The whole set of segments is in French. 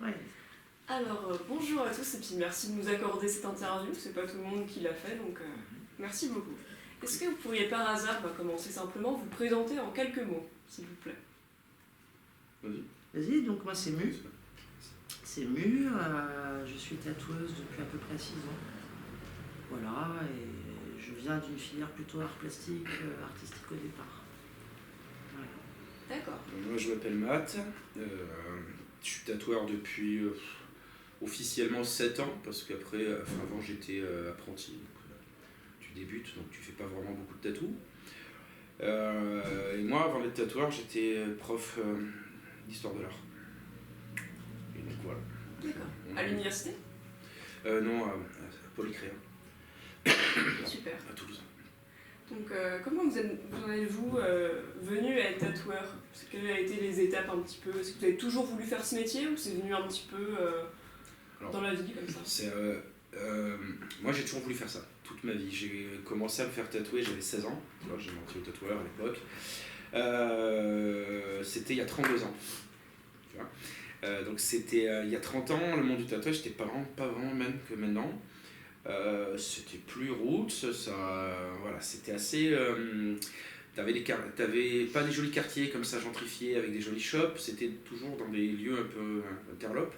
Ouais. Alors, bonjour à tous et puis merci de nous accorder cette interview. C'est pas tout le monde qui l'a fait, donc merci beaucoup. Est-ce que vous pourriez par hasard commencer simplement, vous présenter en quelques mots, s'il vous plaît? Vas-y. Vas-y, donc moi c'est Mu. C'est Mu, je suis tatoueuse depuis à peu près 6 ans. Voilà, et je viens d'une filière plutôt art plastique, artistique au départ. Voilà. D'accord. Moi je m'appelle Matt, je suis tatoueur depuis officiellement 7 ans, parce qu'après, avant j'étais apprenti, donc, tu débutes, donc tu fais pas vraiment beaucoup de tatous. Et moi avant d'être tatoueur, j'étais prof d'histoire de l'art. Et donc voilà. D'accord. À l'université? Non, à Polycréa, Super. à Toulouse. Donc, comment vous en êtes-vous venu à être tatoueur? Quelles ont été les étapes un petit peu? Est-ce que vous avez toujours voulu faire ce métier ou c'est venu un petit peu dans la vie comme ça? Moi j'ai toujours voulu faire ça, toute ma vie. J'ai commencé à me faire tatouer, j'avais 16 ans, j'ai menti au tatoueur à l'époque. C'était il y a 32 ans. Tu vois, donc c'était il y a 30 ans, le monde du tatouage n'était pas vraiment même que maintenant. C'était plus roots, voilà, c'était assez... T'avais pas des jolis quartiers comme ça gentrifiés avec des jolis shops, c'était toujours dans des lieux un peu interlopes.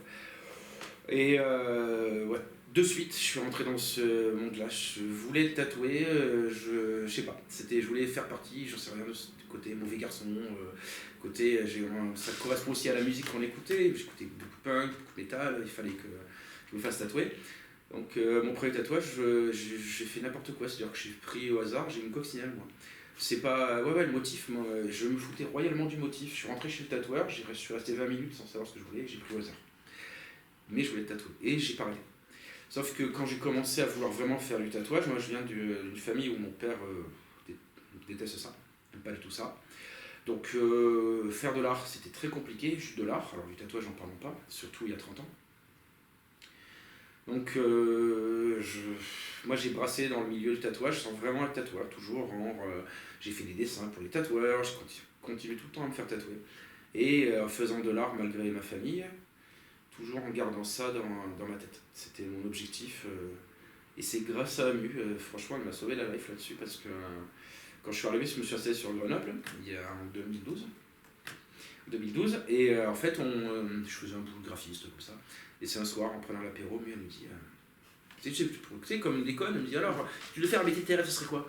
Et ouais, de suite, je suis rentré dans ce monde-là. Je voulais être tatoué, je sais pas. Je voulais faire partie, j'en sais rien, de ce côté mauvais garçon. Côté, ça correspond aussi à la musique qu'on écoutait. J'écoutais beaucoup punk, beaucoup métal, il fallait que je me fasse tatouer. Donc mon premier tatouage, j'ai fait n'importe quoi, c'est-à-dire que j'ai pris au hasard, j'ai une coccinelle moi. C'est pas... Ouais, le motif, moi, je me foutais royalement du motif. Je suis rentré chez le tatoueur, je suis resté 20 minutes sans savoir ce que je voulais, et j'ai pris au hasard. Mais je voulais être tatoué, et j'ai pas arrêté. Sauf que quand j'ai commencé à vouloir vraiment faire du tatouage, moi je viens d'une famille où mon père déteste ça, n'aime pas du tout ça. Donc faire de l'art c'était très compliqué, juste de l'art, alors du tatouage j'en parle pas, surtout il y a 30 ans. Donc moi j'ai brassé dans le milieu du tatouage sans vraiment être tatoueur, toujours j'ai fait des dessins pour les tatoueurs, je continue tout le temps à me faire tatouer. Et en faisant de l'art malgré ma famille, toujours en gardant ça dans ma tête. C'était mon objectif. Et c'est grâce à Mu, franchement, elle m'a sauvé la life là-dessus parce que quand je suis arrivé, je me suis installé sur Grenoble, en 2012. Et en fait, je faisais un boulot de graphiste comme ça. Et c'est un soir, en prenant l'apéro, Mu, elle me dit tu sais, comme une déconne, elle me dit alors, si tu devais faire un métier de tes rêves, ce serait quoi?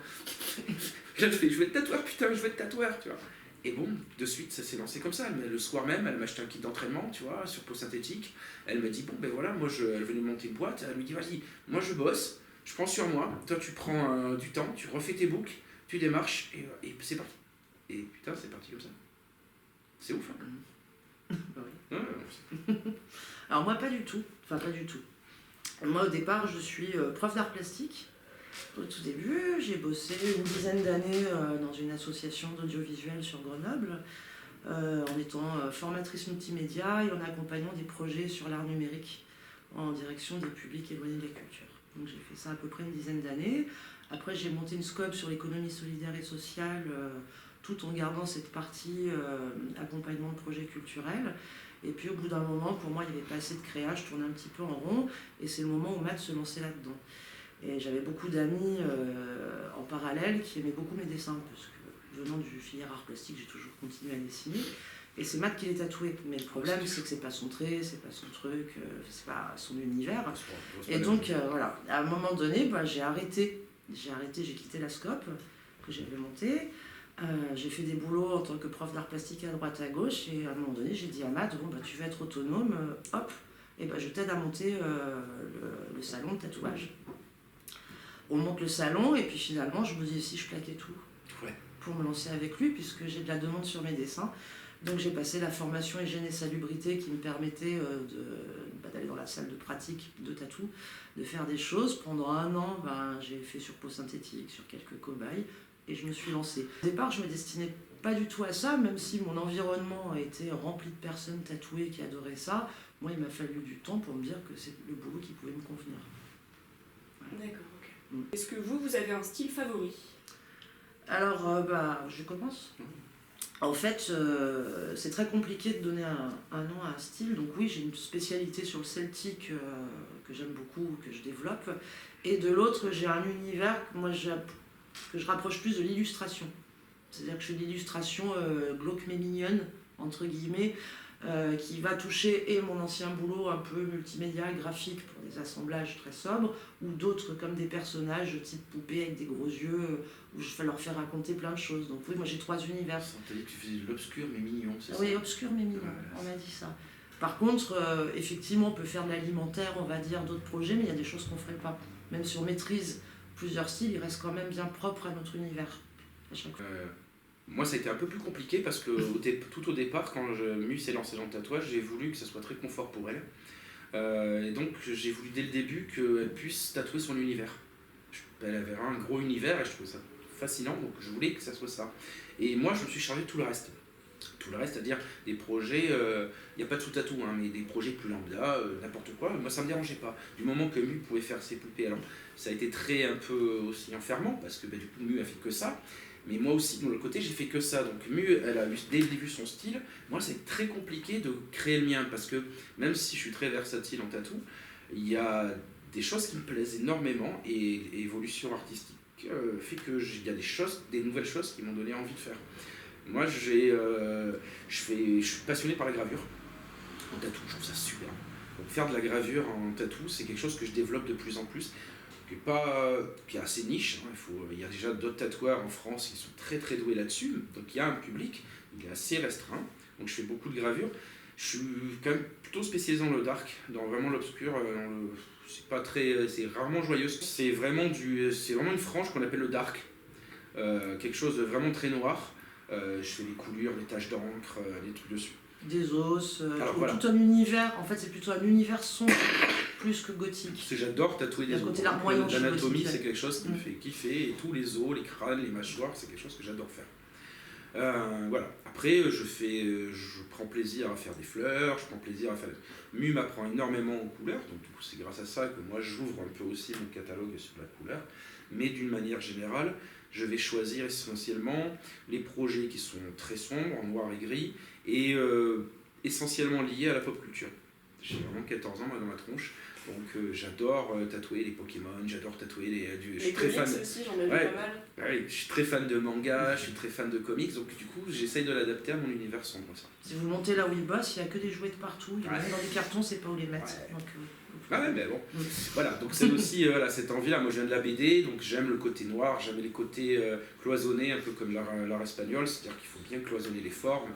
Là, je veux être tatoueur, putain, je veux être tatoueur, tu vois. Et bon, de suite, ça s'est lancé comme ça. Le soir même, elle m'a acheté un kit d'entraînement, tu vois, sur peau synthétique. Elle m'a dit, bon, ben voilà, elle venait monter une boîte. Elle me dit, vas-y, moi je bosse, je prends sur moi. Toi, tu prends du temps, tu refais tes boucles, tu démarches, et c'est parti. Et putain, c'est parti comme ça. C'est ouf, hein. Oui. Alors moi, pas du tout. Enfin, pas du tout. Moi, au départ, je suis prof d'art plastique. Au tout début, j'ai bossé une dizaine d'années dans une association d'audiovisuel sur Grenoble, en étant formatrice multimédia et en accompagnant des projets sur l'art numérique en direction des publics éloignés de la culture. Donc j'ai fait ça à peu près une dizaine d'années. Après, j'ai monté une scope sur l'économie solidaire et sociale, tout en gardant cette partie accompagnement de projets culturels. Et puis au bout d'un moment, pour moi, il n'y avait pas assez de créa, je tournais un petit peu en rond, et c'est le moment où Matt se lançait là-dedans. Et j'avais beaucoup d'amis en parallèle qui aimaient beaucoup mes dessins, parce que venant du filière art plastique, j'ai toujours continué à dessiner. Et c'est Matt qui les tatouait. Mais le problème, c'est que c'est pas son trait, c'est pas son truc, c'est pas son univers. Et donc, voilà, à un moment donné, j'ai arrêté. J'ai quitté la scope que j'avais montée. J'ai fait des boulots en tant que prof d'art plastique à droite à gauche. Et à un moment donné, j'ai dit à Matt, bon, tu veux être autonome, hop, et je t'aide à monter le salon de tatouage. On monte le salon et puis finalement je me dis si je plaquais tout pour me lancer avec lui puisque j'ai de la demande sur mes dessins. Donc j'ai passé la formation hygiène et salubrité qui me permettait d'aller dans la salle de pratique de tatou, de faire des choses. Pendant un an, j'ai fait sur peau synthétique, sur quelques cobayes et je me suis lancée. Au départ, je me destinais pas du tout à ça, même si mon environnement était rempli de personnes tatouées qui adoraient ça. Moi, il m'a fallu du temps pour me dire que c'est le boulot qui pouvait me convenir. Voilà. D'accord. Est-ce que vous avez un style favori? Alors, je commence. En fait, c'est très compliqué de donner un nom à un style. Donc oui, j'ai une spécialité sur le celtique que j'aime beaucoup, que je développe. Et de l'autre, j'ai un univers que je rapproche plus de l'illustration. C'est-à-dire que je fais de l'illustration glauque mais mignonne, entre guillemets, qui va toucher et mon ancien boulot un peu multimédia, graphique pour des assemblages très sobres, ou d'autres comme des personnages type poupée avec des gros yeux, où je vais leur faire raconter plein de choses. Donc oui, moi j'ai 3 univers. T'as dit que tu faisais de l'obscur mais mignon, c'est ça? Oui, obscur mais mignon, on m'a dit ça. Par contre, effectivement, on peut faire de l'alimentaire, on va dire, d'autres projets, mais il y a des choses qu'on ne ferait pas. Même si on maîtrise plusieurs styles, il reste quand même bien propre à notre univers. À chaque fois. Moi, ça a été un peu plus compliqué parce que tout au départ, quand Mu s'est lancée dans le tatouage, j'ai voulu que ça soit très confort pour elle. Et donc, j'ai voulu dès le début qu'elle puisse tatouer son univers. Elle avait un gros univers et je trouvais ça fascinant, donc je voulais que ça soit ça. Et moi, je me suis chargé de tout le reste. Tout le reste, c'est-à-dire des projets, il n'y a pas de sous-tatou, hein, mais des projets plus lambda, n'importe quoi, moi ça ne me dérangeait pas. Du moment que Mu pouvait faire ses poupées, alors ça a été très un peu aussi enfermant, parce que du coup Mu a fait que ça, mais moi aussi, de l'autre côté, j'ai fait que ça. Donc Mu, elle a eu dès le début son style. Moi, c'est très compliqué de créer le mien, parce que même si je suis très versatile en tatou, il y a des choses qui me plaisent énormément, et évolution artistique fait qu'il y a des nouvelles choses qui m'ont donné envie de faire. Moi, je suis passionné par la gravure en tatou, je trouve ça super. Donc, faire de la gravure en tatou, c'est quelque chose que je développe de plus en plus, qui est assez niche. Hein. Il y a déjà d'autres tatoueurs en France qui sont très très doués là-dessus, donc il y a un public, il est assez restreint. Donc je fais beaucoup de gravure. Je suis quand même plutôt spécialisé dans le dark, dans vraiment l'obscur. C'est rarement joyeux. C'est vraiment une frange qu'on appelle le dark, quelque chose de vraiment très noir. Je fais des coulures, des taches d'encre, des trucs dessus. Des os, voilà. Tout un univers. En fait, c'est plutôt un univers sombre plus que gothique. Parce que j'adore tatouer des os. L'anatomie, c'est quelque chose qui me fait kiffer. Et tous les os, les crânes, les mâchoires, c'est quelque chose que j'adore faire. Voilà. Après, je prends plaisir à faire des fleurs, je prends plaisir à faire. Mu m'apprend énormément aux couleurs, donc du coup, c'est grâce à ça que moi j'ouvre un peu aussi mon catalogue sur la couleur. Mais d'une manière générale, je vais choisir essentiellement les projets qui sont très sombres, en noir et gris, et essentiellement liés à la pop culture. J'ai vraiment 14 ans moi, dans ma tronche, donc j'adore tatouer les Pokémon, j'adore tatouer je suis très fan aussi, j'en ai vu pas mal. Ouais, je suis très fan de manga, je suis très fan de comics, donc du coup j'essaye de l'adapter à mon univers sombre. Ça. Si vous montez là où il bosse, il n'y a que des jouets de partout, il y en a dans des cartons, c'est pas où les mettre. Ouais. Donc, mais bon. Voilà, donc c'est aussi cette envie-là. Moi je viens de la BD, donc j'aime le côté noir, j'aime les côtés cloisonnés, un peu comme l'art espagnol, c'est-à-dire qu'il faut bien cloisonner les formes,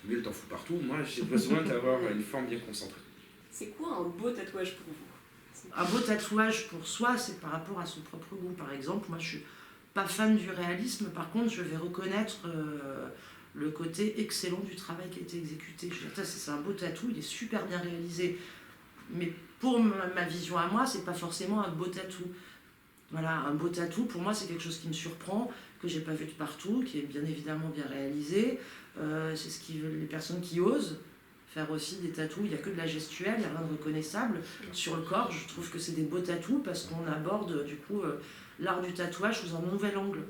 mieux t'en fous partout. Moi j'ai besoin d'avoir une forme bien concentrée. C'est quoi un beau tatouage pour vous? Un beau tatouage pour soi, c'est par rapport à son propre goût. Par exemple, moi je suis pas fan du réalisme, par contre je vais reconnaître le côté excellent du travail qui a été exécuté. Je veux dire, c'est un beau tatou, il est super bien réalisé. Mais pour ma vision à moi, c'est pas forcément un beau tatou. Voilà, un beau tatou, pour moi, c'est quelque chose qui me surprend, que j'ai pas vu de partout, qui est bien évidemment bien réalisé. C'est ce qui veulent les personnes qui osent faire aussi des tatous. Il n'y a que de la gestuelle, il n'y a rien de reconnaissable. Sur le corps, je trouve que c'est des beaux tatous parce qu'on aborde du coup l'art du tatouage sous un nouvel angle.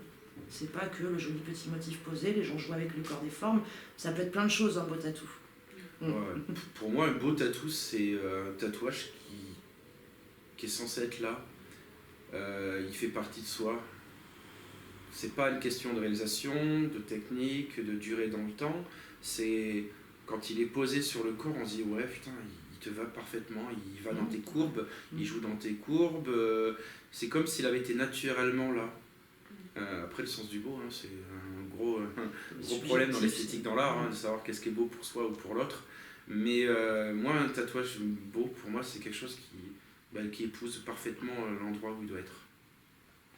C'est pas que le joli petit motif posé, les gens jouent avec le corps des formes. Ça peut être plein de choses, un beau tatou. Ouais. Pour moi, un beau tatou, c'est un tatouage qui est censé être là. Il fait partie de soi. C'est pas une question de réalisation, de technique, de durée dans le temps. C'est quand il est posé sur le corps, on se dit ouais putain, il te va parfaitement, il va dans tes courbes, il joue dans tes courbes. C'est comme s'il avait été naturellement là. Après le sens du beau, hein, c'est un gros problème dans l'esthétique dans l'art, de savoir qu'est-ce qui est beau pour soi ou pour l'autre. Mais moi, un tatouage beau, pour moi, c'est quelque chose qui épouse parfaitement l'endroit où il doit être.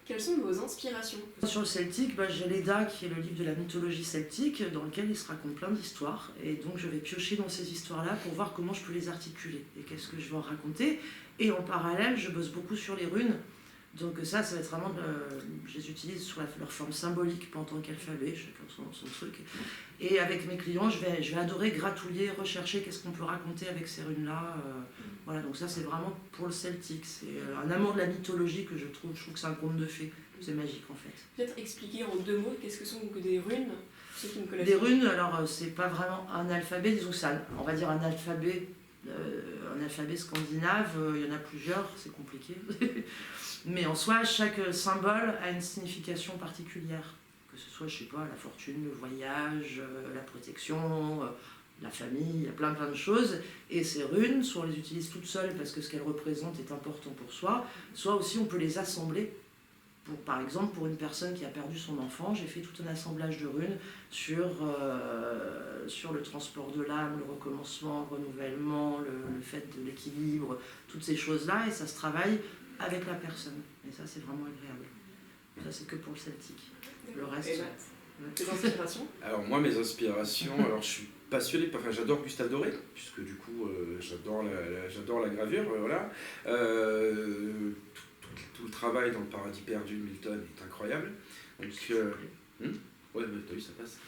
Quelles sont vos inspirations? Sur le celtique, j'ai l'Eda, qui est le livre de la mythologie celtique, dans lequel il se raconte plein d'histoires. Et donc je vais piocher dans ces histoires-là pour voir comment je peux les articuler et qu'est-ce que je vais en raconter. Et en parallèle, je bosse beaucoup sur les runes. Donc ça va être vraiment, je les utilise sous leur forme symbolique, pas en tant qu'alphabet, chacun son truc. Et avec mes clients, je vais adorer gratouiller, rechercher qu'est-ce qu'on peut raconter avec ces runes-là. Voilà, donc ça c'est vraiment pour le celtique. C'est un amour de la mythologie que je trouve que c'est un conte de fées. C'est magique en fait. Peut-être expliquer en 2 mots qu'est-ce que sont des runes? Ceux qui ne connaissent Les pas. runes, alors c'est pas vraiment un alphabet, disons que c'est on va dire un alphabet scandinave, il y en a plusieurs, c'est compliqué. Mais en soi, chaque symbole a une signification particulière. Que ce soit, je sais pas, la fortune, le voyage, la protection, la famille, il y a plein de choses. Et ces runes, soit on les utilise toutes seules parce que ce qu'elles représentent est important pour soi, soit aussi on peut les assembler. Par exemple, pour une personne qui a perdu son enfant, j'ai fait tout un assemblage de runes sur le transport de l'âme, le recommencement, le renouvellement, le fait de l'équilibre, toutes ces choses-là, et ça se travaille avec la personne. Et ça, c'est vraiment agréable. Ça, c'est que pour le celtique. Le reste... Et tes inspirations? Alors moi, mes inspirations, alors je suis passionné, enfin j'adore Gustave Doré, puisque du coup j'adore la gravure, voilà. Tout le travail dans le Paradis perdu de Milton est incroyable. Donc, ouais, t'as vu, ça passe.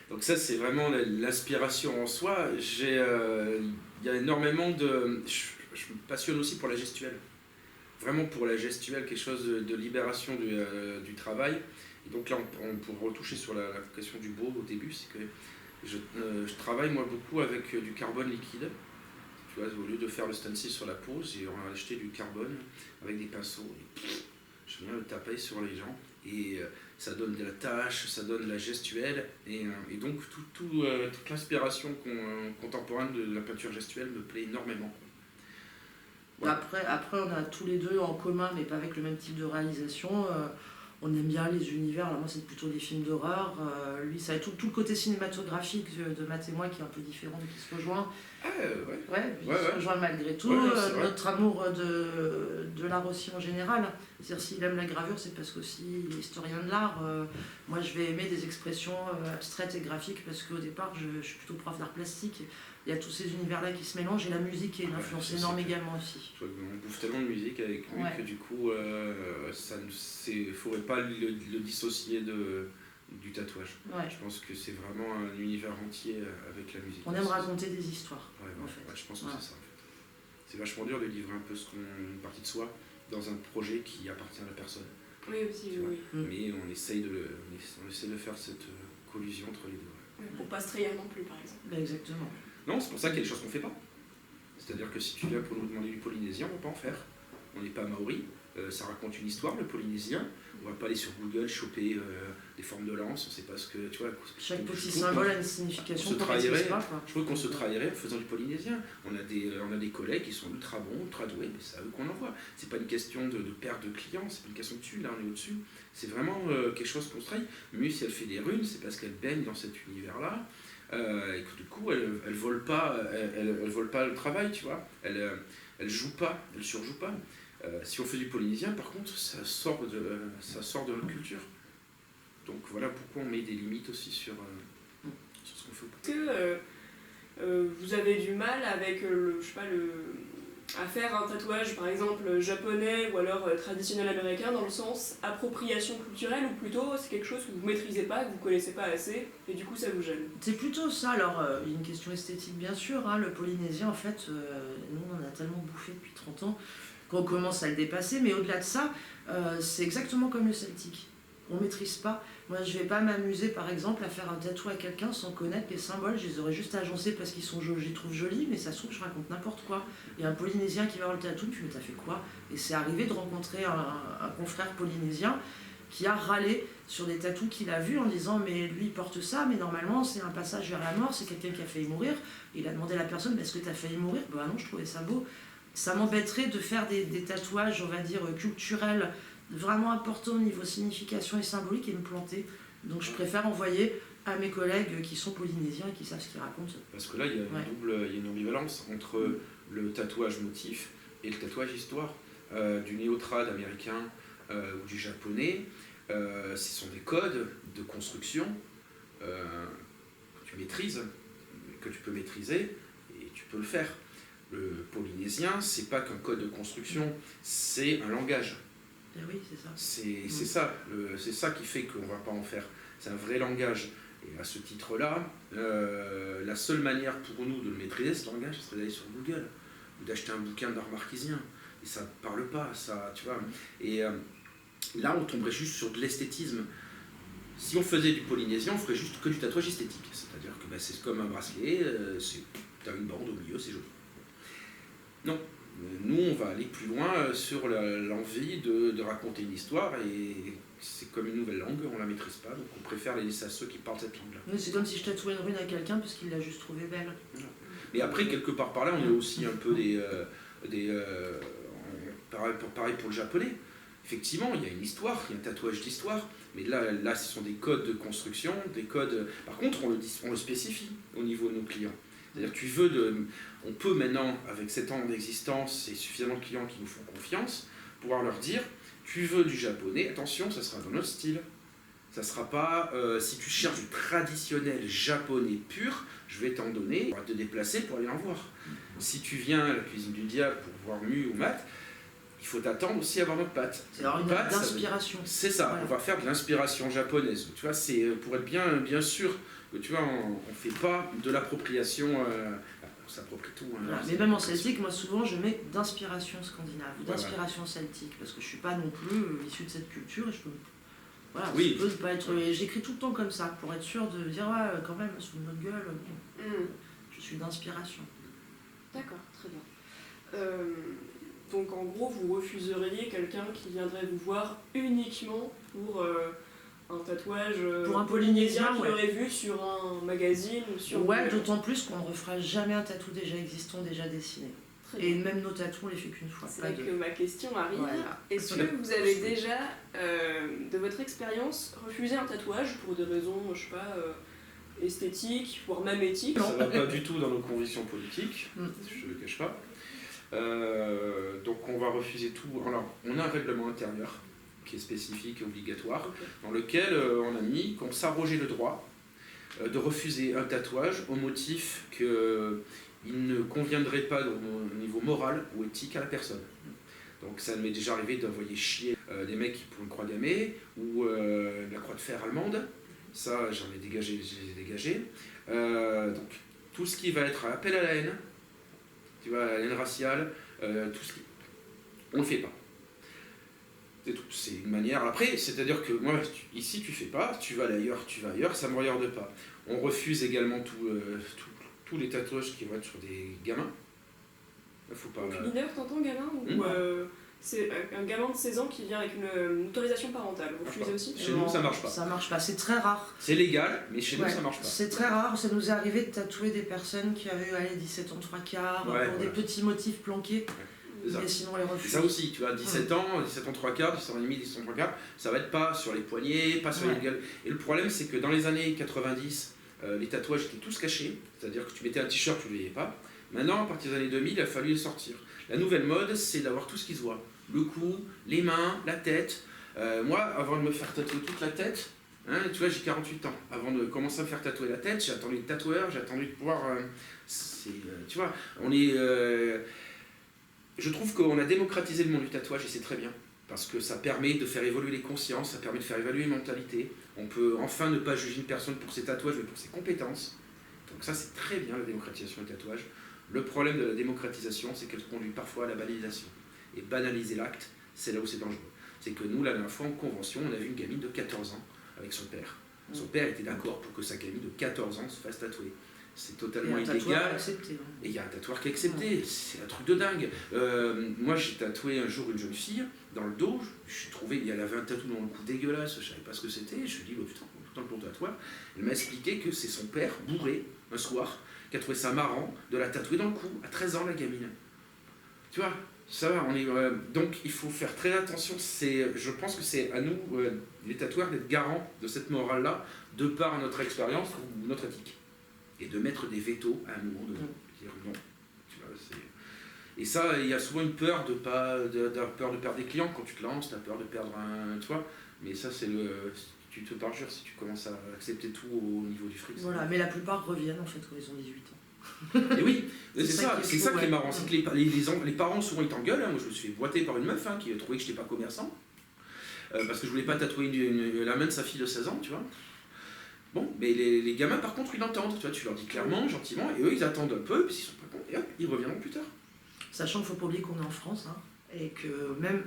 Donc ça, c'est vraiment l'inspiration en soi. Il y a énormément de... Je me passionne aussi pour la gestuelle. Vraiment pour la gestuelle, quelque chose de libération du travail. Et donc là, on pourrait retoucher sur la question du beau au début, c'est que je travaille moi beaucoup avec du carbone liquide. Tu vois, au lieu de faire le stencil sur la peau, j'ai acheté du carbone avec des pinceaux. Et je viens le taper sur les gens et ça donne de la tâche, ça donne de la gestuelle. Et donc toute l'inspiration contemporaine de la peinture gestuelle me plaît énormément. Voilà. Après, on a tous les deux en commun, mais pas avec le même type de réalisation. On aime bien les univers. Alors moi, c'est plutôt des films d'horreur. Lui, ça a tout le côté cinématographique de Matt et moi qui est un peu différent, qui se rejoint. Se rejoint malgré tout. Notre amour de l'art aussi en général. C'est-à-dire, s'il aime la gravure, c'est parce qu'aussi il est historien de l'art. Moi, je vais aimer des expressions abstraites et graphiques parce qu'au départ, je suis plutôt prof d'art plastique. Il y a tous ces univers-là qui se mélangent et la musique qui est une influence énorme également aussi. On bouffe tellement de musique avec lui que du coup, il ne faudrait pas le dissocier du tatouage. Je pense que c'est vraiment un univers entier avec la musique. On aime raconter des histoires. En fait. Je pense que c'est ça. En fait. C'est vachement dur de livrer un peu une partie de soi dans un projet qui appartient à la personne. Oui, aussi, oui. Mais on essaye de faire cette collusion entre les deux. Pour pas se trahir non plus, par exemple. Exactement. Non, c'est pour ça qu'il y a des choses qu'on ne fait pas. C'est-à-dire que si tu viens pour nous demander du polynésien, on ne va pas en faire. On n'est pas maori, ça raconte une histoire, le polynésien. On ne va pas aller sur Google choper des formes de lance, on ne sait pas ce que... Tu vois, chaque petit symbole a une signification. Je trouve qu'on se trahirait en faisant du polynésien. On a des collègues qui sont ultra bons, ultra doués, mais c'est à eux qu'on envoie. C'est pas une question de perte de clients, c'est pas une question de dessus, là on est au-dessus. C'est vraiment quelque chose qu'on se trahit. Mais si elle fait des runes, c'est parce qu'elle baigne dans cet univers-là. Et que du coup, elle vole pas le travail, tu vois. Elle joue pas, elle surjoue pas. Si on fait du polynésien, par contre, ça sort de notre culture. Donc voilà pourquoi on met des limites aussi sur ce qu'on fait. Est-ce que vous avez du mal avec à faire un tatouage par exemple japonais ou alors traditionnel américain dans le sens appropriation culturelle, ou plutôt c'est quelque chose que vous maîtrisez pas, que vous connaissez pas assez et du coup ça vous gêne? C'est plutôt ça. Alors il y a une question esthétique bien sûr, hein. Le polynésien en fait, nous on en a tellement bouffé depuis 30 ans qu'on commence à le dépasser, mais au-delà de ça, c'est exactement comme le celtique. On maîtrise pas. Moi, je vais pas m'amuser, par exemple, à faire un tatou à quelqu'un sans connaître les symboles. Je les aurais juste agencés parce qu'ils sont jolis, je les trouve jolis, mais ça se trouve, je raconte n'importe quoi. Il y a un polynésien qui va voir le tatou, puis mais t'as fait quoi? Et c'est arrivé de rencontrer un confrère polynésien qui a râlé sur des tatous qu'il a vus en disant mais lui il porte ça, mais normalement c'est un passage vers la mort, c'est quelqu'un qui a failli mourir. Et il a demandé à la personne est-ce que t'as failli mourir? Bah non, je trouvais ça beau. Ça m'embêterait de faire des tatouages, on va dire, culturels, vraiment importants au niveau signification et symbolique et me planter. Donc je préfère envoyer à mes collègues qui sont polynésiens et qui savent ce qu'ils racontent. Parce que là, il y a une ambivalence entre le tatouage motif et le tatouage histoire. Du néo-trad américain ou du japonais, ce sont des codes de construction que tu maîtrises, que tu peux maîtriser et tu peux le faire. Le polynésien, c'est pas qu'un code de construction, c'est un langage. Et oui, c'est ça. C'est ça qui fait qu'on ne va pas en faire. C'est un vrai langage. Et à ce titre-là, la seule manière pour nous de le maîtriser, ce langage, ce serait d'aller sur Google ou d'acheter un bouquin d'art marquisien. Et ça ne parle pas, ça, tu vois. Et là, on tomberait juste sur de l'esthétisme. Si on faisait du polynésien, on ferait juste que du tatouage esthétique. C'est-à-dire que c'est comme un bracelet, tu as une bande au milieu, c'est joli. Non. Nous, on va aller plus loin sur l'envie de raconter une histoire, et c'est comme une nouvelle langue, on la maîtrise pas, donc on préfère les laisser à ceux qui parlent cette langue-là. Mais c'est comme si je tatouais une rune à quelqu'un parce qu'il l'a juste trouvée belle. Mais après, quelque part par là, on est aussi un peu pareil pour le japonais. Effectivement, il y a une histoire, il y a un tatouage d'histoire, mais là, ce sont des codes de construction, des codes... Par contre, on le spécifie au niveau de nos clients. C'est-à-dire on peut maintenant, avec 7 ans d'existence et suffisamment de clients qui nous font confiance, pouvoir leur dire, tu veux du japonais, attention, ça sera dans notre style. Ça sera pas, si tu cherches du traditionnel japonais pur, je vais t'en donner, on va te déplacer pour aller en voir. Si tu viens à la cuisine du diable pour voir Mu ou Mat, il faut t'attendre aussi à avoir notre pâte. C'est alors une œuvre d'inspiration. C'est ça, voilà. On va faire de l'inspiration japonaise. Tu vois, c'est pour être bien sûr que tu vois, on fait pas de l'appropriation, on s'approprie tout. Hein, voilà. Mais même en celtique, moi souvent je mets d'inspiration scandinave ou d'inspiration celtique, parce que je suis pas non plus issu de cette culture et je peux... Voilà, oui. Je peux pas être... J'écris tout le temps comme ça, pour être sûr de dire, ouais, quand même, sous notre gueule, je suis d'inspiration. D'accord, très bien. Donc en gros, vous refuseriez quelqu'un qui viendrait vous voir uniquement pour un tatouage pour un polynésien qu'il aurait vu sur un magazine ou sur... Ouais, d'autant plus qu'on ne refera jamais un tatou déjà existant, déjà dessiné. Et même nos tatous, on les fait qu'une fois. C'est là que ma question arrive. Voilà. Est-ce que vous avez déjà, de votre expérience, refusé un tatouage pour des raisons, je sais pas, esthétiques, voire même éthiques? Ça ne va pas du tout dans nos convictions politiques, je ne le cache pas. Donc on va refuser tout. Alors, on a un règlement intérieur qui est spécifique et obligatoire, dans lequel on a mis qu'on s'arrogeait le droit de refuser un tatouage au motif qu'il ne conviendrait pas au niveau moral ou éthique à la personne. Donc ça m'est déjà arrivé d'envoyer chier des mecs pour une croix gammée ou la croix de fer allemande. Ça, j'en ai dégagé, je les ai dégagés. Donc tout ce qui va être appel à la haine, tu vois, la haine raciale, tout ce qui... on ne le fait pas. C'est tout. C'est une manière. Après, c'est-à-dire que moi, ici, tu fais pas, tu vas ailleurs, ça ne me regarde pas. On refuse également tous les tatouages qui vont être sur des gamins. Faut pas... Donc mineur, t'entends gamin ou c'est un gamin de 16 ans qui vient avec une autorisation parentale. Vous refusez aussi? Chez nous, ça marche pas. Ça marche pas, c'est très rare. C'est légal, mais chez nous, ça marche pas. C'est très rare, ça nous est arrivé de tatouer des personnes qui avaient 17 ans 3/4, pour des petits motifs planqués. Mais sinon, les refuse. C'est ça aussi, tu vois, 17 ans 3/4, 17 ans et demi, 17 ans 3/4, ça va être pas sur les poignets, pas sur les gueules. Et le problème, c'est que dans les années 90, les tatouages étaient tous cachés, c'est-à-dire que tu mettais un t-shirt, tu ne le voyais pas. Maintenant, à partir des années 2000, il a fallu les sortir. La nouvelle mode, c'est d'avoir tout ce qui se voit. Le cou, les mains, la tête. Moi, avant de me faire tatouer toute la tête, hein, tu vois, j'ai 48 ans. Avant de commencer à me faire tatouer la tête, j'ai attendu le tatoueur, j'ai attendu de pouvoir... tu vois, on est... je trouve qu'on a démocratisé le monde du tatouage et c'est très bien. Parce que ça permet de faire évoluer les consciences, ça permet de faire évaluer les mentalités. On peut enfin ne pas juger une personne pour ses tatouages, mais pour ses compétences. Donc ça, c'est très bien, la démocratisation du tatouage. Le problème de la démocratisation, c'est qu'elle conduit parfois à la banalisation. Et banaliser l'acte, c'est là où c'est dangereux. C'est que nous, la dernière fois, en convention, on a vu une gamine de 14 ans avec son père. Son père était d'accord pour que sa gamine de 14 ans se fasse tatouer. C'est totalement illégal. Et il y a un tatoueur qui est accepté. C'est un truc de dingue. Moi, j'ai tatoué un jour une jeune fille dans le dos. Je trouvais qu'elle avait un tatou dans le cou dégueulasse. Je ne savais pas ce que c'était. Je me suis dit, oh, putain, tout le bon tatoueur. Elle m'a expliqué que c'est son père, bourré, un soir, qui a trouvé ça marrant de la tatouer dans le cou, à 13 ans, la gamine. Tu vois, ça va, on est... donc, il faut faire très attention. Je pense que c'est à nous, les tatoueurs, d'être garants de cette morale-là, de par notre expérience ou notre éthique. Et de mettre des vétos à un moment donné. Dire non. Tu vois, et ça, il y a souvent une peur peur de perdre des clients quand tu te lances, tu as peur de perdre un... Tu vois, mais ça, c'est le... Tu te parjures si tu commences à accepter tout au niveau du fric. Voilà, mais la plupart reviennent en fait quand ils ont 18 ans. Et oui, c'est ça qui est marrant. C'est que les parents, souvent, ils t'engueulent. Hein. Moi, je me suis fait boiter par une meuf qui trouvait que je n'étais pas commerçant. Parce que je voulais pas tatouer la main de sa fille de 16 ans, tu vois. Bon, mais les gamins, par contre, ils l'entendent. Tu vois, tu leur dis clairement, gentiment, et eux, ils attendent un peu, puis s'ils sont pas contents, et hop, ils reviendront plus tard. Sachant qu'il ne faut pas oublier qu'on est en France, hein, et que même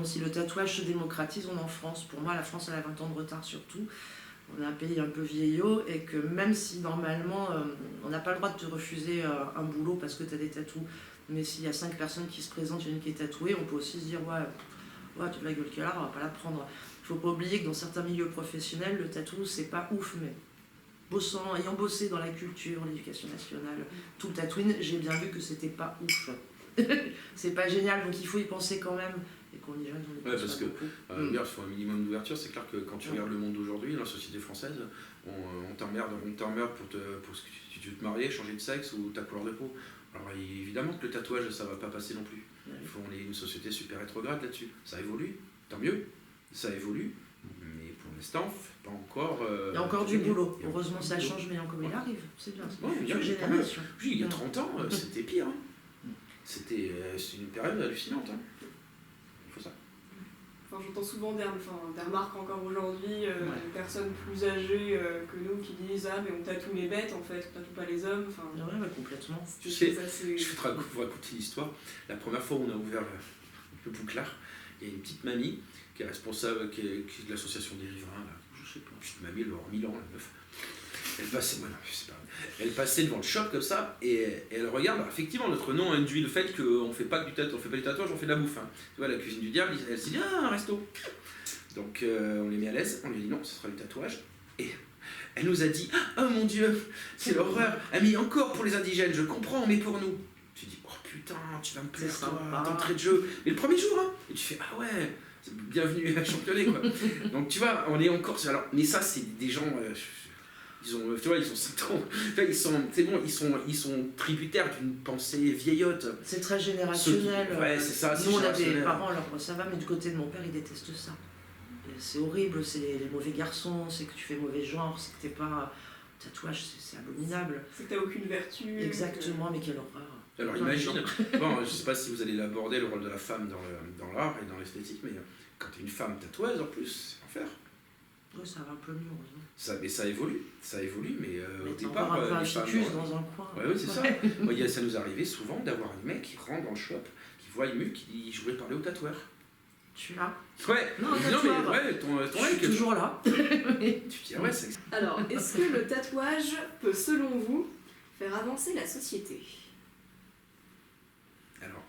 si le tatouage se démocratise, on est en France. Pour moi, la France, elle a 20 ans de retard surtout. on est un pays un peu vieillot et que même si normalement on n'a pas le droit de te refuser un boulot parce que tu as des tatous, mais s'il y a 5 personnes qui se présentent, il y en a une qui est tatouée, on peut aussi se dire ouais, tu as de la gueule qu'elle a, on va pas la prendre. Il faut pas oublier que dans certains milieux professionnels, le tatou c'est pas ouf, mais ayant bossé dans la culture, l'éducation nationale, tout le tatouing, j'ai bien vu que c'était pas ouf. C'est pas génial, donc il faut y penser quand même. Et qu'on y jeune, on y pense parce pas que beaucoup. il faut un minimum d'ouverture. C'est clair que quand tu regardes le monde d'aujourd'hui, la société française, on t'emmerde pour ce que si tu veux te marier, changer de sexe ou ta couleur de peau. Alors évidemment que le tatouage, ça va pas passer non plus. On est une société super rétrograde là-dessus. Ça évolue, tant mieux, ça évolue. Mais pour l'instant, pas encore. Il y a encore du boulot. Heureusement, ça change, mais encore il arrive. C'est bien. C'est une génération. Oui, il y a 30 ans, c'était pire. Hein. C'est une période hallucinante. Hein. Il faut ça. Enfin, j'entends souvent des remarques encore aujourd'hui, de personnes plus âgées que nous qui disent ah mais on tatoue les bêtes en fait, on tatoue pas les hommes. Enfin, ouais, complètement. Tu sais, je vais vous raconter l'histoire. La première fois où on a ouvert le Bouclard, il y a une petite mamie qui est responsable, qui est de l'association des riverains, là. Je sais pas, une petite mamie, elle va avoir 1000 ans, la meuf. Elle passait devant le shop comme ça et elle regarde. Alors, effectivement, notre nom induit le fait qu'on fait pas du tatouage, on fait de la bouffe. Hein. Tu vois, la cuisine du diable, elle s'est dit ah, un resto. Donc on les met à l'aise, on lui a dit non, ce sera du tatouage. Et elle nous a dit oh mon Dieu, c'est l'horreur. Elle a mis encore pour les indigènes, je comprends, mais pour nous. Tu dis oh putain, tu vas me plaire toi, d'entrée de jeu. Et le premier jour, hein, et tu fais ah ouais, bienvenue à Championnet quoi. Donc tu vois, on est encore. Alors, mais ça, c'est des gens. Ils ont 5 ans, ils sont tributaires d'une pensée vieillotte. C'est très générationnel. Ouais, c'est ça. Nous, on a des parents, alors ça va, mais du côté de mon père, il déteste ça. C'est horrible, c'est les mauvais garçons, c'est que tu fais mauvais genre, c'est que t'es pas. Tatouage, c'est abominable. C'est que t'as aucune vertu. Exactement, mais quelle horreur. Alors imagine, bon, je sais pas si vous allez l'aborder, le rôle de la femme dans l'art et dans l'esthétique, mais quand t'es une femme tatoueuse en plus, c'est enfer. Ouais, ça va un peu mieux, heureusement. Mais ça évolue, mais au départ. Encore un peu un ficus dans un coin. Ouais, c'est ça. Moi, ça nous arrivait souvent d'avoir un mec qui rentre dans le shop, qui voit une meuf qui jouait parler au tatoueur. Tu l'as? Ouais, non mais ouais, ton je suis toujours là. Tu dis, ah ouais, c'est. Alors, est-ce que le tatouage peut, selon vous, faire avancer la société? Alors.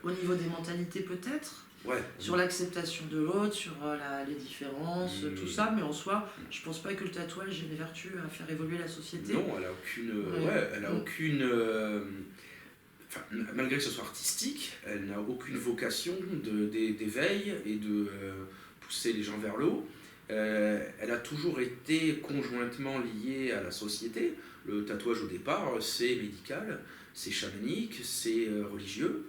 Au niveau des mentalités, peut-être. Ouais. Sur l'acceptation de l'autre, sur les différences, tout ça, mais en soi, je pense pas que le tatouage ait des vertus à faire évoluer la société. Non, elle a aucune. Elle a aucune. Malgré que ce soit artistique, elle n'a aucune vocation d'éveil et de pousser les gens vers le haut. Elle a toujours été conjointement liée à la société. Le tatouage au départ, c'est médical, c'est chamanique, c'est religieux.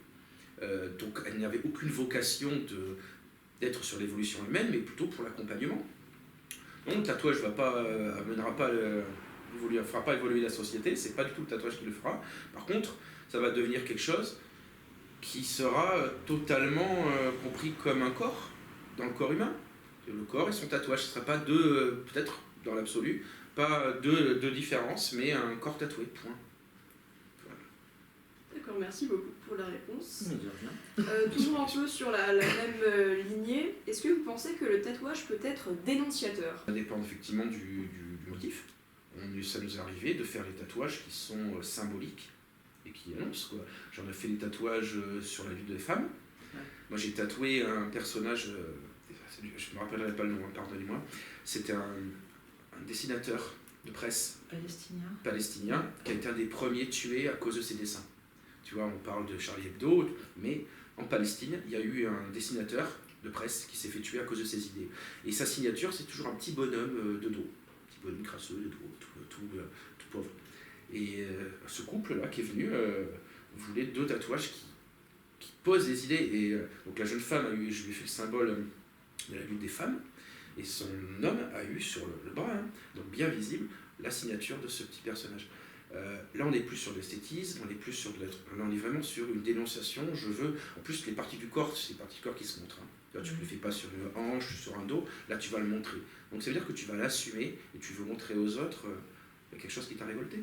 Donc elle n'avait aucune vocation d'être sur l'évolution humaine, mais plutôt pour l'accompagnement. Donc le tatouage fera pas évoluer la société, c'est pas du tout le tatouage qui le fera. Par contre, ça va devenir quelque chose qui sera totalement compris comme un corps, dans le corps humain. Le corps et son tatouage, ce ne sera pas peut-être dans l'absolu, pas deux différences, mais un corps tatoué, point. D'accord, merci beaucoup pour la réponse. Mais toujours un peu sur la même lignée, est-ce que vous pensez que le tatouage peut être dénonciateur? Ça dépend effectivement du motif. Ça nous est arrivé de faire des tatouages qui sont symboliques et qui annoncent quoi. J'en ai fait des tatouages sur la lutte des femmes. Ouais. Moi j'ai tatoué un personnage, je me rappellerai pas le nom, pardonnez-moi. C'était un dessinateur de presse palestinien qui a été un des premiers tués à cause de ses dessins. Tu vois, on parle de Charlie Hebdo, mais en Palestine, il y a eu un dessinateur de presse qui s'est fait tuer à cause de ses idées. Et sa signature, c'est toujours un petit bonhomme de dos, un petit bonhomme crasseux de dos, tout pauvre. Et ce couple-là qui est venu voulait 2 tatouages qui posent des idées. Et donc la jeune femme je lui ai fait le symbole de la lutte des femmes, et son homme a eu sur le bras, hein, donc bien visible, la signature de ce petit personnage. Là, on n'est plus sur l'esthétisme, on est vraiment sur une dénonciation. Je veux, en plus, les parties du corps, c'est les parties du corps qui se montrent. Hein. Là, tu ne le fais pas sur une hanche, sur un dos, là, tu vas le montrer. Donc, ça veut dire que tu vas l'assumer et tu veux montrer aux autres quelque chose qui t'a révolté.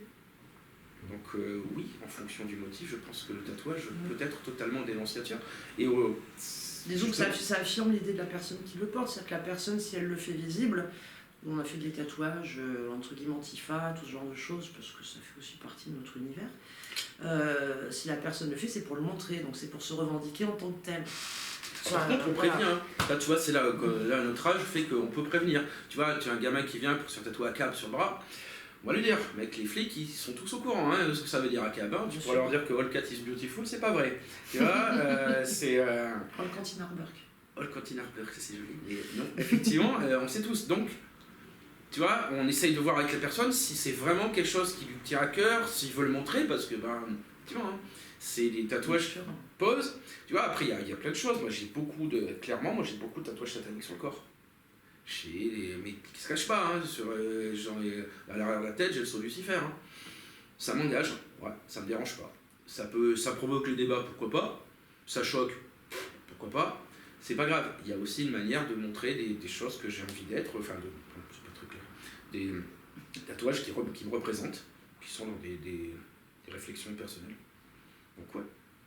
Donc, oui, en fonction du motif, je pense que le tatouage peut être totalement dénonciateur. Et disons que ça affirme l'idée de la personne qui le porte, c'est-à-dire que la personne, si elle le fait visible, On a fait des tatouages, entre guillemets antifa, tout ce genre de choses, parce que ça fait aussi partie de notre univers. Si la personne le fait, c'est pour le montrer, donc c'est pour se revendiquer en tant que tel. Par contre, on prévient. Hein. Là, tu vois, c'est là que là, notre âge fait qu'on peut prévenir. Tu vois, tu as un gamin qui vient pour se tatouer ACAB sur le bras. On va lui dire, mec, les flics, ils sont tous au courant de ce que ça veut dire ACAB. Hein. Tu pourras leur dire que All Cat is beautiful, c'est pas vrai. Tu vois, c'est. All Cat in Harburg. All Cat in Harburg, c'est joli. Et non, effectivement, on sait tous. Donc, tu vois, on essaye de voir avec la personne si c'est vraiment quelque chose qui lui tient à cœur, s'il veut le montrer, parce que, tu vois, c'est des tatouages pose. Tu vois, après, il y a plein de choses. Moi, j'ai beaucoup de tatouages sataniques sur le corps. Mais qui se cachent pas, hein, à l'arrière de la tête, j'ai le sceau de Lucifer. Hein. Ça m'engage, ouais, ça me dérange pas. Ça provoque le débat, pourquoi pas. Ça choque, pourquoi pas. C'est pas grave. Il y a aussi une manière de montrer des choses que j'ai envie d'être, c'est pas très clair. Des tatouages qui me représentent, qui sont dans des réflexions personnelles. Donc ouais.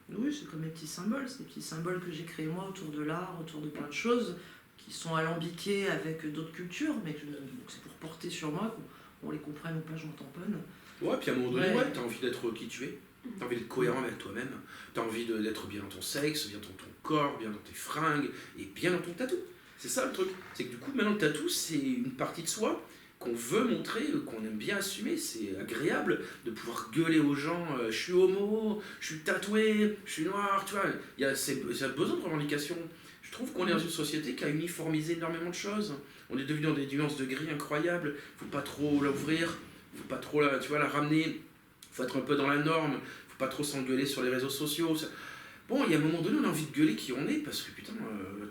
Oui, c'est comme mes petits symboles, c'est des petits symboles que j'ai créés moi autour de l'art, autour de plein de choses, qui sont alambiqués avec d'autres cultures, mais donc c'est pour porter sur moi, qu'on les comprenne ou pas, je m'en tamponne. Ouais, puis à un moment donné, t'as envie d'être qui tu es, t'as envie d'être cohérent avec toi-même, t'as envie d'être bien dans ton sexe, bien dans ton corps, bien dans tes fringues, et bien dans ton tatou. C'est ça le truc, c'est que du coup, maintenant le tatou, c'est une partie de soi qu'on veut montrer, qu'on aime bien assumer, c'est agréable de pouvoir gueuler aux gens, je suis homo, je suis tatoué, je suis noir, tu vois, il y a besoin de revendication. Je trouve qu'on est dans une société qui a uniformisé énormément de choses, on est devenu dans des nuances de gris incroyables, faut pas trop l'ouvrir, faut pas trop la ramener, faut être un peu dans la norme, faut pas trop s'engueuler sur les réseaux sociaux. Bon, il y a un moment donné, on a envie de gueuler qui on est, parce que putain,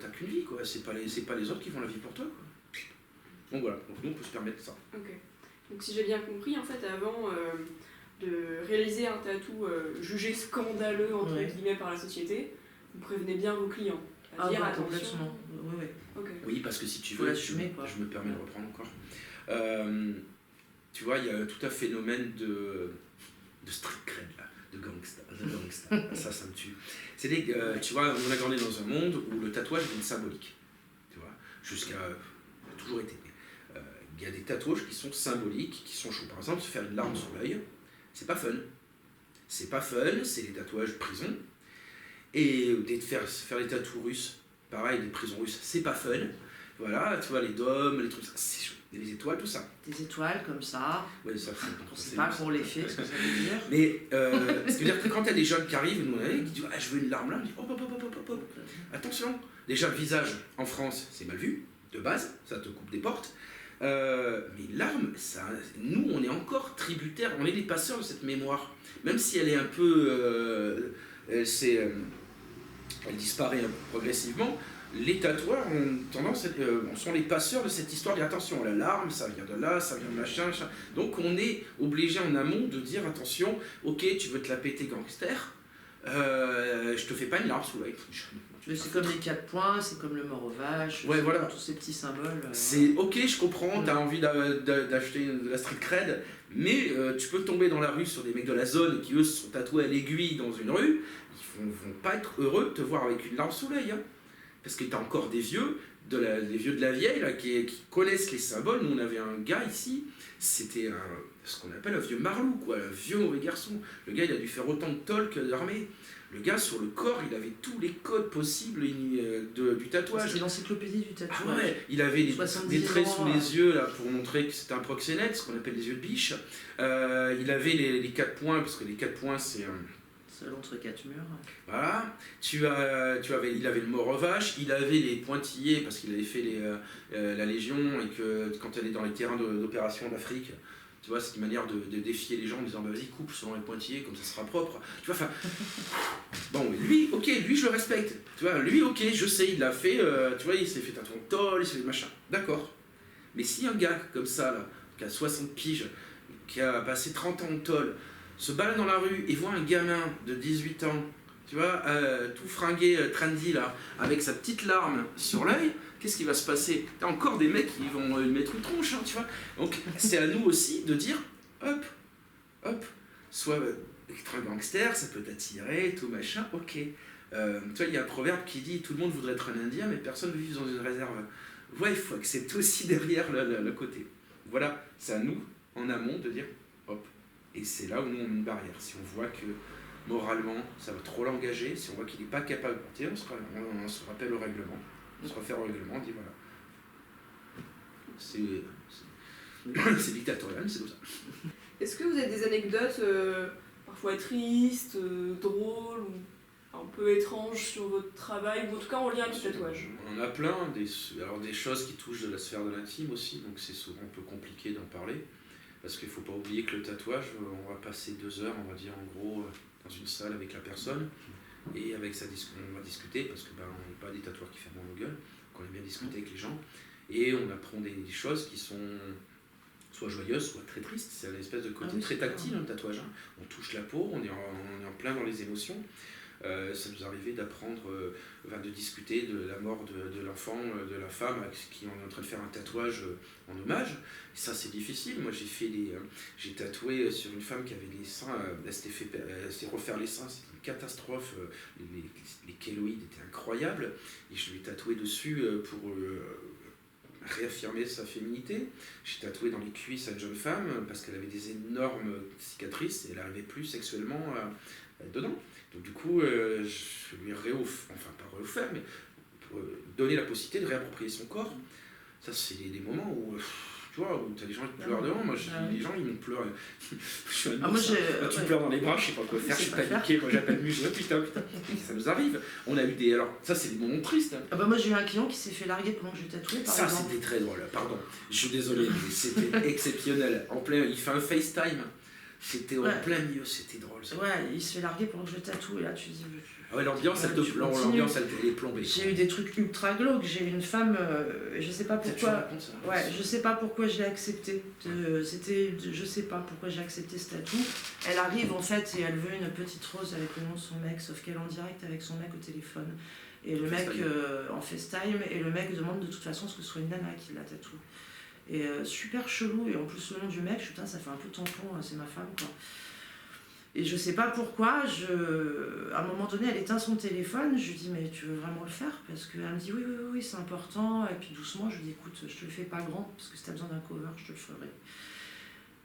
t'as qu'une vie, quoi, c'est pas les autres qui font la vie pour toi, quoi. Donc voilà, donc nous on peut se permettre ça. Ok. Donc si j'ai bien compris, en fait, avant de réaliser un tatou jugé scandaleux entre guillemets par la société, vous prévenez bien vos clients. Dire attention. Complètement. Oui. Okay. Oui, parce que si tu veux, je me permets de reprendre encore. Tu vois, il y a tout un phénomène de street cred là, de gangsta. ça me tue. C'est tu vois, on a grandi dans un monde où le tatouage est une symbolique. Tu vois, toujours été. Il y a des tatouages qui sont symboliques, qui sont chauds. Par exemple, se faire une larme sur l'œil, c'est pas fun. C'est pas fun, c'est des tatouages prison. Et faire les tatous russes, pareil, les prisons russes, c'est pas fun. Voilà, tu vois, les dômes, les trucs, c'est chaud. Les étoiles, tout ça. Des étoiles comme ça. Ouais, ça on sait pas pour les faits, ce que ça veut dire. Mais, ça veut dire que quand il y a des jeunes qui arrivent, nous on avait, qui disent je veux une larme là, on dit hop. Attention, déjà le visage en France, c'est mal vu, de base, ça te coupe des portes. Mais l'arme, nous on est encore tributaires, on est les passeurs de cette mémoire. Même si elle est un peu. Elle disparaît progressivement, les tatoueurs ont tendance sont les passeurs de cette histoire. Attention, la larme, ça vient de là, ça vient de machin. Donc on est obligé en amont de dire attention, ok, tu veux te la péter gangster, je te fais pas une larme sous l'œil. C'est comme les 4 points, c'est comme le mort aux vaches, voilà. Tous ces petits symboles. C'est ok, je comprends, t'as envie d'acheter de la street cred, mais tu peux tomber dans la rue sur des mecs de la zone qui eux se sont tatoués à l'aiguille dans une rue, ils vont pas être heureux de te voir avec une larme sous l'œil. Hein. Parce que t'as encore des vieux de la vieille là, qui connaissent les symboles. Nous on avait un gars ici, c'était ce qu'on appelle un vieux marlou, quoi, un vieux mauvais garçon. Le gars il a dû faire autant de tôle que d'armée. Le gars, sur le corps, il avait tous les codes possibles du tatouage. C'est l'encyclopédie du tatouage. Ah ouais, il avait des traits sous les yeux là, pour montrer que c'était un proxénète, ce qu'on appelle les yeux de biche. Il avait les 4 points, parce que les 4 points, c'est... Seul entre 4 murs. Voilà. Il avait le mort aux vaches, il avait les pointillés, parce qu'il avait fait la Légion, et que quand elle est dans les terrains d'opération d'Afrique, tu vois, c'est une manière de défier les gens en disant vas-y, coupe selon les pointillés, comme ça sera propre. Tu vois, enfin. Bon, lui, ok, lui je le respecte. Tu vois, lui, ok, je sais, il l'a fait, tu vois, il s'est fait tatouer en tôle, il s'est fait machin. D'accord. Mais si un gars comme ça, là, qui a 60 piges, qui a passé 30 ans en tôle, se balade dans la rue et voit un gamin de 18 ans, tu vois, tout fringué, trendy, là, avec sa petite larme sur l'œil, qu'est-ce qui va se passer? T'as encore des mecs qui vont lui mettre une tronche, hein, tu vois. Donc c'est à nous aussi de dire, hop, soit être un gangster, ça peut t'attirer, tout machin, ok. Tu vois, il y a un proverbe qui dit, tout le monde voudrait être un Indien, mais personne ne vit dans une réserve. ouais, il faut accepter aussi derrière le côté. Voilà, c'est à nous, en amont, de dire, hop, et c'est là où nous on met une barrière. Si on voit que moralement, ça va trop l'engager, si on voit qu'il n'est pas capable de partir, on se rappelle au règlement, on se réfère au règlement, on dit voilà. C'est dictatorial, c'est comme ça. Est-ce que vous avez des anecdotes parfois tristes, drôles ou un peu étranges sur votre travail, ou en tout cas en lien avec le tatouage? On en a plein, alors des choses qui touchent de la sphère de l'intime aussi, donc c'est souvent un peu compliqué d'en parler, parce qu'il ne faut pas oublier que le tatouage, on va passer 2 heures, on va dire en gros, dans une salle avec la personne, et avec on va discuter, parce que on n'est pas des tatoueurs qui ferment nos gueules, qu'on aime bien discuter avec les gens, et on apprend des choses qui sont soit joyeuses, soit très tristes. C'est une espèce de côté très tactile, le tatouage. Hein. On touche la peau, on est en plein dans les émotions. Ça nous arrivait d'apprendre, de discuter de la mort de l'enfant, de la femme, qui on est en train de faire un tatouage en hommage. Et ça, c'est difficile. Moi, j'ai tatoué sur une femme qui avait les seins, elle s'est refaire les seins, c'était une catastrophe. Les kéloïdes étaient incroyables. Et je lui ai tatoué dessus pour réaffirmer sa féminité. J'ai tatoué dans les cuisses à une jeune femme parce qu'elle avait des énormes cicatrices et elle n'arrivait plus sexuellement à être dedans. Donc du coup, je lui ai pas réoffert, mais pour donner la possibilité de réapproprier son corps. Ça, c'est des moments où, tu vois, où tu as des gens qui pleurent devant. Moi, les gens, ils m'ont pleuré. Je suis un ours, tu pleures dans les bras, je sais pas quoi faire, je suis paniqué, moi j'appelle Muge, putain. Ça nous arrive. On a eu des... Alors, ça, c'est des moments tristes. Hein. Moi, j'ai eu un client qui s'est fait larguer pendant que je tatouais, par exemple. Ça, c'était très drôle, pardon. Je suis désolé, mais c'était exceptionnel. Il fait un FaceTime. C'était en plein milieu, c'était drôle. Ça. Ouais, il se fait larguer pendant que je tatoue, et là, tu dis... Ah ouais, l'ambiance, elle est plombée. J'ai eu des trucs ultra glauques. J'ai eu une femme, je sais pas pourquoi. Je sais pas pourquoi je l'ai accepté. Je sais pas pourquoi j'ai accepté ce tatou. Elle arrive en fait et elle veut une petite rose avec le nom de son mec, sauf qu'elle est en direct avec son mec au téléphone. Et le mec en FaceTime, et le mec demande de toute façon ce que ce soit une nana qui la tatoue. Et super chelou, et en plus le nom du mec, putain, ça fait un peu tampon, c'est ma femme quoi. Et je sais pas pourquoi, à un moment donné, elle éteint son téléphone, je lui dis mais tu veux vraiment le faire? Parce qu'elle me dit oui, c'est important, et puis doucement, je lui dis écoute, je te le fais pas grand, parce que si t'as besoin d'un cover, je te le ferai.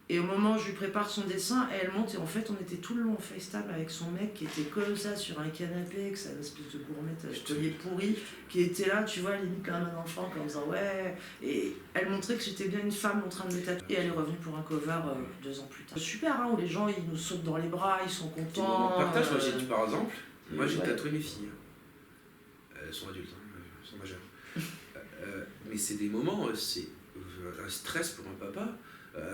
Et au moment où je lui prépare son dessin, elle monte, et en fait, on était tout le long en FaceTime avec son mec qui était comme ça sur un canapé, avec sa espèce de gourmette à chevalier pourri, qui était là, tu vois, limite comme un enfant, comme en disant ouais. Et elle montrait que j'étais bien une femme en train de me tatouer. Et elle est revenue pour un cover 2 ans plus tard. Super, hein, où les gens ils nous sautent dans les bras, ils sont contents. On partage, par exemple, moi j'ai tatoué mes filles. Elles sont adultes, hein, elles sont majeures. Mais c'est des moments, c'est un stress pour un papa.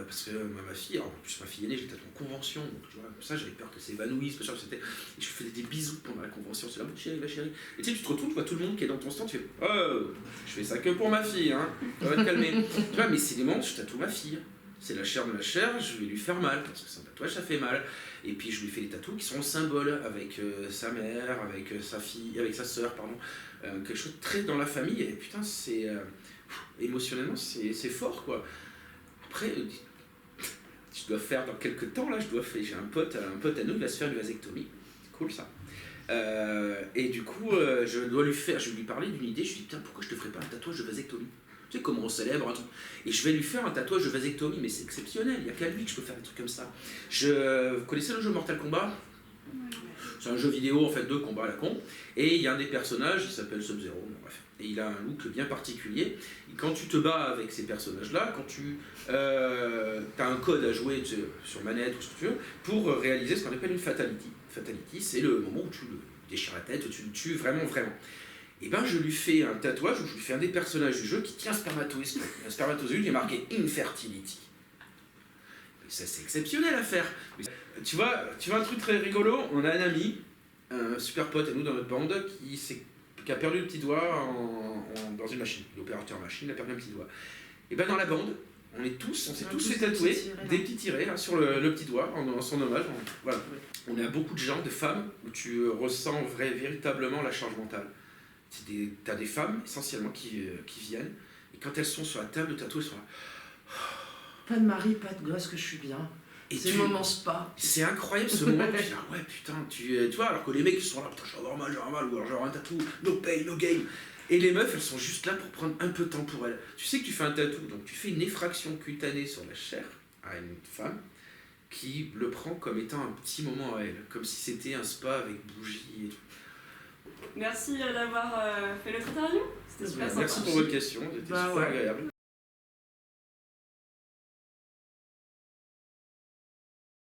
Parce que ma fille, en plus ma fille aînée, j'étais en convention, donc tu vois, ça j'avais peur que s'évanouisse, et je faisais des bisous pendant la convention, c'est la chérie. Et tu sais, tu te retrouves, tu vois tout le monde qui est dans ton stand, tu fais oh, je fais ça que pour ma fille, hein, ça va te calmer. Tu vois, mais c'est des moments où je tatoue ma fille, c'est la chair de ma chair, je vais lui faire mal, parce que c'est un tatouage, ça fait mal. Et puis je lui fais des tatous qui sont en symbole, avec sa mère, avec sa fille, avec sa sœur, pardon, quelque chose de très dans la famille, et putain, c'est émotionnellement, c'est fort quoi. Après, je dois faire dans quelques temps, là, j'ai un pote à nous, il va se faire une vasectomie. C'est cool ça. Et du coup, je vais lui parler d'une idée, je lui dis, putain, pourquoi je te ferais pas un tatouage de vasectomie? Tu sais comment on célèbre un truc. Et je vais lui faire un tatouage de vasectomie, mais c'est exceptionnel, il n'y a qu'à lui que je peux faire des trucs comme ça. Vous connaissez le jeu Mortal Kombat? C'est un jeu vidéo en fait de combat à la con, et il y a un des personnages, il s'appelle Sub-Zero, bon, bref. Et il a un look bien particulier, et quand tu te bats avec ces personnages-là, quand tu as un code à jouer sur manette ou ce que tu veux, pour réaliser ce qu'on appelle une fatality. Fatality, c'est le moment où tu le déchires la tête, tu le tues vraiment. Et ben je lui fais un tatouage où je lui fais un des personnages du jeu qui tient un spermatozoïde. Un spermatozoïde, il est marqué Infertility. Ça, c'est exceptionnel à faire. Tu vois un truc très rigolo, on a un ami, un super pote à nous dans notre bande, qui a perdu le petit doigt dans une machine. L'opérateur machine a perdu un petit doigt. Et ben dans la bande, on s'est tous fait tatouer des petits tirets là, sur le petit doigt en son hommage. Voilà. On a beaucoup de gens, de femmes, où tu ressens véritablement la charge mentale. T'as des femmes essentiellement qui viennent, et quand elles sont sur la table de tatouer, elles sont là. Pas de mari, pas de gosse, que je suis bien. Et c'est le moment spa. C'est incroyable ce moment. Tu dis, ouais putain, tu vois, alors que les mecs ils sont là, putain, je vais avoir mal, ou alors j'ai un tatou, no pain, no gain. Et les meufs, elles sont juste là pour prendre un peu de temps pour elles. Tu sais que tu fais un tatou, donc tu fais une effraction cutanée sur la chair à une femme qui le prend comme étant un petit moment à elle, comme si c'était un spa avec bougies et tout. Merci d'avoir fait notre interview. C'était super sympa. Merci pour votre question, c'était super agréable.